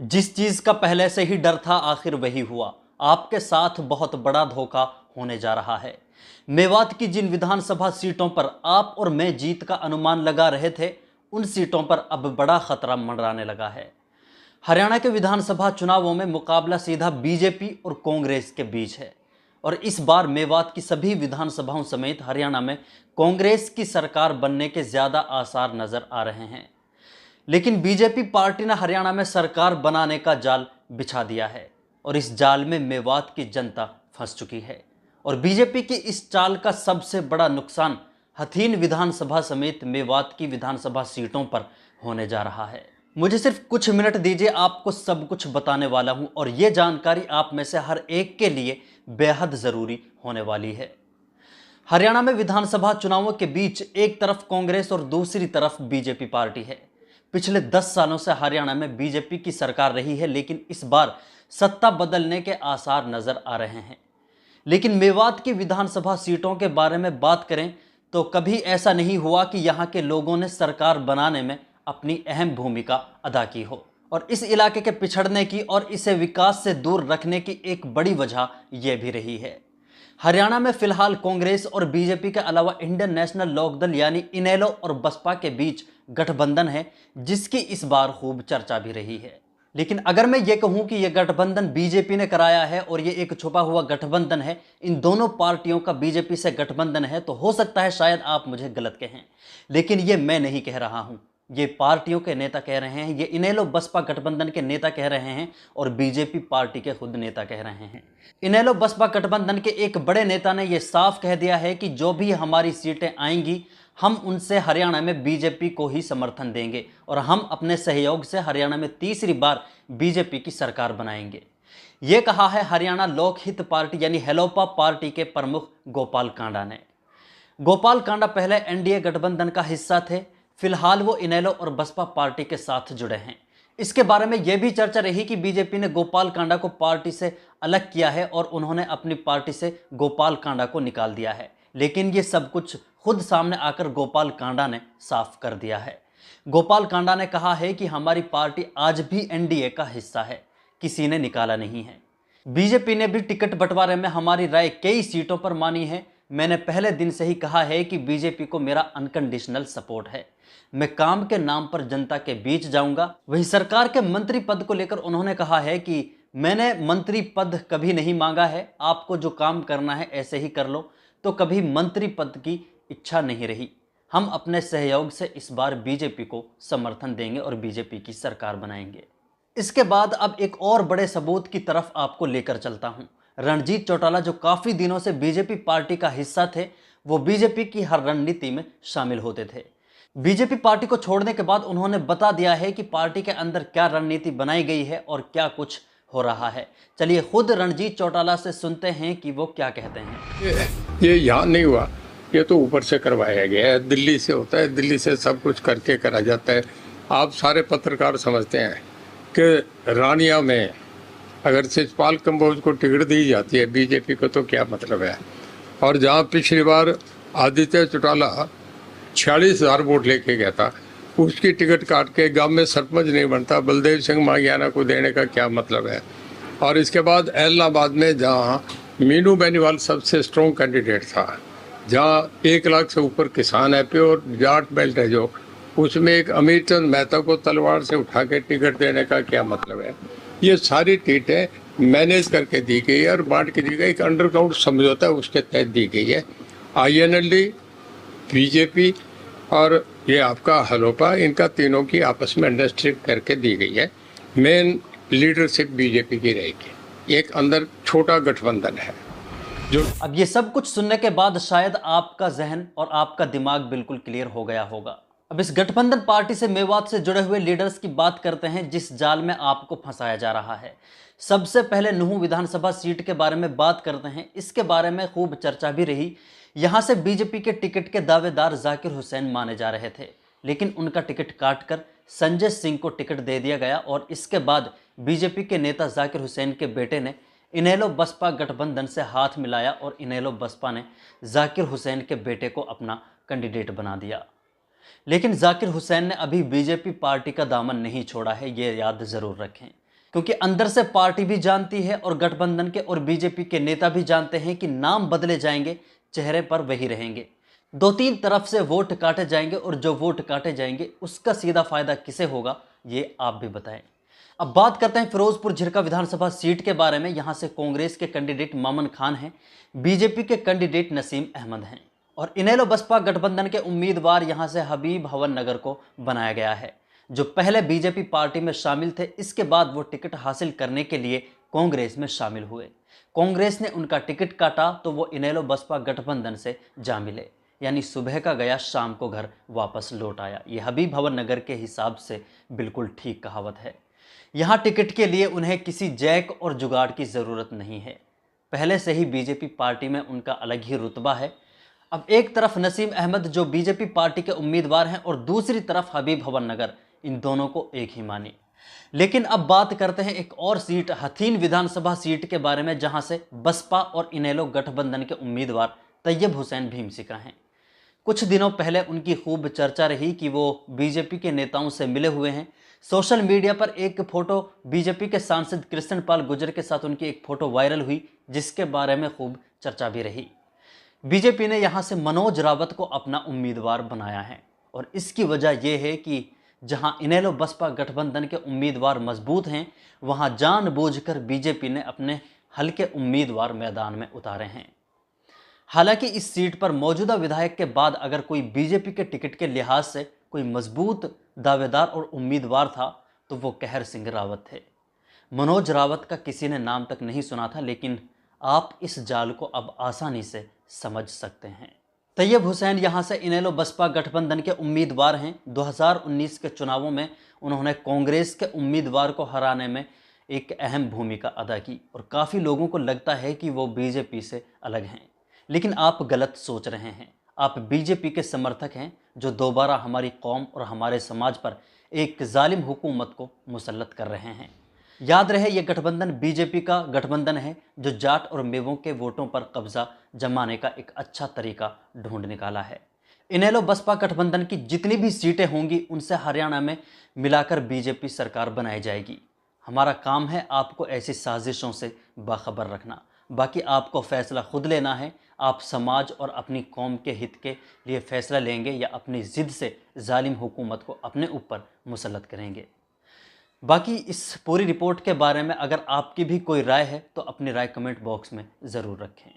जिस चीज का पहले से ही डर था आखिर वही हुआ। आपके साथ बहुत बड़ा धोखा होने जा रहा है। मेवात की जिन विधानसभा सीटों पर आप और मैं जीत का अनुमान लगा रहे थे, उन सीटों पर अब बड़ा खतरा मंडराने लगा है। हरियाणा के विधानसभा चुनावों में मुकाबला सीधा बीजेपी और कांग्रेस के बीच है और इस बार मेवात की सभी विधानसभाओं समेत हरियाणा में कांग्रेस की सरकार बनने के ज्यादा आसार नजर आ रहे हैं। लेकिन बीजेपी पार्टी ने हरियाणा में सरकार बनाने का जाल बिछा दिया है और इस जाल में मेवात की जनता फंस चुकी है। और बीजेपी की इस चाल का सबसे बड़ा नुकसान हथीन विधानसभा समेत मेवात की विधानसभा सीटों पर होने जा रहा है। मुझे सिर्फ कुछ मिनट दीजिए, आपको सब कुछ बताने वाला हूं और यह जानकारी आप में से हर एक के लिए बेहद जरूरी होने वाली है। हरियाणा में विधानसभा चुनावों के बीच एक तरफ कांग्रेस और दूसरी तरफ बीजेपी पार्टी है। पिछले 10 सालों से हरियाणा में बीजेपी की सरकार रही है, लेकिन इस बार सत्ता बदलने के आसार नजर आ रहे हैं। लेकिन मेवात की विधानसभा सीटों के बारे में बात करें तो कभी ऐसा नहीं हुआ कि यहां के लोगों ने सरकार बनाने में अपनी अहम भूमिका अदा की हो। और इस इलाके के पिछड़ने की और इसे विकास से दूर रखने की एक बड़ी वजह यह भी रही है। हरियाणा में फिलहाल कांग्रेस और बीजेपी के अलावा इंडियन नेशनल लोकदल यानी इनेलो और बसपा के बीच गठबंधन है, जिसकी इस बार खूब चर्चा भी रही है। लेकिन अगर मैं ये कहूं कि यह गठबंधन बीजेपी ने कराया है और ये एक छुपा हुआ गठबंधन है, इन दोनों पार्टियों का बीजेपी से गठबंधन है, तो हो सकता है शायद आप मुझे गलत कहें, लेकिन ये मैं नहीं कह रहा हूं। ये पार्टियों के नेता कह रहे हैं, ये इनेलो बसपा गठबंधन के नेता कह रहे हैं और बीजेपी पार्टी के खुद नेता कह रहे हैं। इनेलो बसपा गठबंधन के एक बड़े नेता ने यह साफ कह दिया है कि जो भी हमारी सीटें आएंगी, हम उनसे हरियाणा में बीजेपी को ही समर्थन देंगे और हम अपने सहयोग से हरियाणा में तीसरी बार बीजेपी की सरकार बनाएंगे। ये कहा है हरियाणा लोकहित पार्टी यानी हेलोपा पार्टी के प्रमुख गोपाल कांडा ने। गोपाल कांडा पहले एनडीए गठबंधन का हिस्सा थे, फिलहाल वो इनेलो और बसपा पार्टी के साथ जुड़े हैं। इसके बारे में यह भी चर्चा रही कि बीजेपी ने गोपाल कांडा को पार्टी से अलग किया है और उन्होंने अपनी पार्टी से गोपाल कांडा को निकाल दिया है, लेकिन ये सब कुछ खुद सामने आकर गोपाल कांडा ने साफ कर दिया है। गोपाल कांडा ने कहा है कि हमारी पार्टी आज भी एनडीए का हिस्सा है, किसी ने निकाला नहीं है। बीजेपी ने भी टिकट बंटवारे में हमारी राय कई सीटों पर मानी है। मैंने पहले दिन से ही कहा है कि बीजेपी को मेरा अनकंडीशनल सपोर्ट है। मैं काम के नाम पर जनता के बीच जाऊंगा। वही सरकार के मंत्री पद को लेकर उन्होंने कहा है कि मैंने मंत्री पद कभी नहीं मांगा है, आपको जो काम करना है ऐसे ही कर लो, तो कभी मंत्री पद की इच्छा नहीं रही। हम अपने सहयोग से इस बार बीजेपी को समर्थन देंगे और बीजेपी की सरकार बनाएंगे। इसके बाद अब एक और बड़े सबूत की तरफ आपको लेकर चलता हूं। रणजीत चौटाला जो काफी दिनों से बीजेपी पार्टी का हिस्सा थे, वो बीजेपी की हर रणनीति में शामिल होते थे। बीजेपी पार्टी को छोड़ने के बाद उन्होंने बता दिया है कि पार्टी के अंदर क्या रणनीति बनाई गई है और क्या कुछ हो रहा है। चलिए खुद रणजीत चौटाला से सुनते हैं कि वो क्या कहते हैं। ये यहाँ नहीं हुआ, ये तो ऊपर से करवाया गया है, दिल्ली से होता है, दिल्ली से सब कुछ करके करा जाता है। आप सारे पत्रकार समझते हैं कि रानिया में अगर शिवपाल कंबोज को टिकट दी जाती है बीजेपी को, तो क्या मतलब है। और जहाँ पिछली बार आदित्य चौटाला 46,000 वोट लेके गया था, उसकी टिकट काट के गांव में सरपंच नहीं बनता, बलदेव सिंह मांगियाना को देने का क्या मतलब है। और इसके बाद इलाहाबाद में जहाँ मीनू बेनीवाल सबसे स्ट्रॉन्ग कैंडिडेट था, जहाँ 1 लाख से ऊपर किसान है, प्योर जाट बेल्ट है जो, उसमें एक अमीर चंद मेहता को तलवार से उठा के टिकट देने का क्या मतलब है। ये सारी टिकटें मैनेज करके दी गई है और बांट के दी गई, एक अंडरग्राउंड समझौता है उसके तहत दी गई है। INLD, बीजेपी और ये आपका हलोपा, इनका तीनों की आपस में अंडरस्टैंडिंग करके दी गई है। मेन लीडरशिप बीजेपी की रहेगी, एक अंदर छोटा गठबंधन है जो। अब ये सब कुछ सुनने के बाद शायद आपका जहन और आपका दिमाग बिल्कुल क्लियर हो गया होगा। अब इस गठबंधन पार्टी से मेवात से जुड़े हुए लीडर्स की बात करते हैं जिस जाल में आपको फंसाया जा रहा है। सबसे पहले नुहू विधानसभा सीट के बारे में बात करते हैं। इसके बारे में खूब चर्चा भी रही। यहां से बीजेपी के टिकट के दावेदार जाकिर हुसैन माने जा रहे थे, लेकिन उनका टिकट काटकर संजय सिंह को टिकट दे दिया गया और इसके बाद बीजेपी के नेता जाकिर हुसैन के बेटे ने इनेलो बसपा गठबंधन से हाथ मिलाया और इनेलो बसपा ने जाकिर हुसैन के बेटे को अपना कैंडिडेट बना दिया। लेकिन जाकिर हुसैन ने अभी बीजेपी पार्टी का दामन नहीं छोड़ा है, ये याद जरूर रखें। क्योंकि अंदर से पार्टी भी जानती है और गठबंधन के और बीजेपी के नेता भी जानते हैं कि नाम बदले जाएंगे, चेहरे पर वही रहेंगे। दो तीन तरफ से वोट काटे जाएंगे और जो वोट काटे जाएंगे उसका सीधा फायदा किसे होगा, ये आप भी बताएं। अब बात करते हैं फिरोजपुर झिरका विधानसभा सीट के बारे में। यहां से कांग्रेस के कैंडिडेट मामन खान हैं, बीजेपी के कैंडिडेट नसीम अहमद हैं और इनेलो बसपा गठबंधन के उम्मीदवार यहां से हबीब हवन नगर को बनाया गया है, जो पहले बीजेपी पार्टी में शामिल थे। इसके बाद वो टिकट हासिल करने के लिए कांग्रेस में शामिल हुए। कांग्रेस ने उनका टिकट काटा तो वो इनेलो बसपा गठबंधन से जा मिले, यानी सुबह का गया शाम को घर वापस लौट आया। ये हबीब हवन नगर के हिसाब से बिल्कुल ठीक कहावत है। यहाँ टिकट के लिए उन्हें किसी जैक और जुगाड़ की ज़रूरत नहीं है, पहले से ही बीजेपी पार्टी में उनका अलग ही रुतबा है। अब एक तरफ नसीम अहमद जो बीजेपी पार्टी के उम्मीदवार हैं और दूसरी तरफ हबीब हवन नगर, इन दोनों को एक ही मानिए। लेकिन अब बात करते हैं एक और सीट, हथीन विधानसभा सीट के बारे में, जहां से बसपा और इनेलो गठबंधन के उम्मीदवार तैयब हुसैन भीमसिका हैं। कुछ दिनों पहले उनकी खूब चर्चा रही कि वो बीजेपी के नेताओं से मिले हुए हैं। सोशल मीडिया पर एक फोटो बीजेपी के सांसद कृष्ण पाल गुर्जर के साथ उनकी एक फोटो वायरल हुई, जिसके बारे में खूब चर्चा भी रही। बीजेपी ने यहां से मनोज रावत को अपना उम्मीदवार बनाया है और इसकी वजह यह है कि जहां इनेलो बसपा गठबंधन के उम्मीदवार मजबूत हैं, वहां जानबूझकर बीजेपी ने अपने हल्के उम्मीदवार मैदान में उतारे हैं। हालांकि इस सीट पर मौजूदा विधायक के बाद अगर कोई बीजेपी के टिकट के लिहाज से कोई मजबूत दावेदार और उम्मीदवार था तो वो कहर सिंह रावत थे। मनोज रावत का किसी ने नाम तक नहीं सुना था, लेकिन आप इस जाल को अब आसानी से समझ सकते हैं। तैयब हुसैन यहाँ से इनेलो बसपा गठबंधन के उम्मीदवार हैं। 2019 के चुनावों में उन्होंने कांग्रेस के उम्मीदवार को हराने में एक अहम भूमिका अदा की और काफ़ी लोगों को लगता है कि वो बीजेपी से अलग हैं, लेकिन आप गलत सोच रहे हैं। आप बीजेपी के समर्थक हैं जो दोबारा हमारी कौम और हमारे समाज पर एक जालिम हुकूमत को मुसल्लत कर रहे हैं। याद रहे, ये गठबंधन बीजेपी का गठबंधन है जो जाट और मेवों के वोटों पर कब्जा जमाने का एक अच्छा तरीका ढूंढ निकाला है। इनेलो बसपा गठबंधन की जितनी भी सीटें होंगी उनसे हरियाणा में मिलाकर बीजेपी सरकार बनाई जाएगी। हमारा काम है आपको ऐसी साजिशों से बाखबर रखना, बाकी आपको फैसला खुद लेना है। आप समाज और अपनी कौम के हित के लिए फैसला लेंगे या अपनी ज़िद से जालिम हुकूमत को अपने ऊपर मुसल्लत करेंगे। बाकी इस पूरी रिपोर्ट के बारे में अगर आपकी भी कोई राय है तो अपनी राय कमेंट बॉक्स में ज़रूर रखें।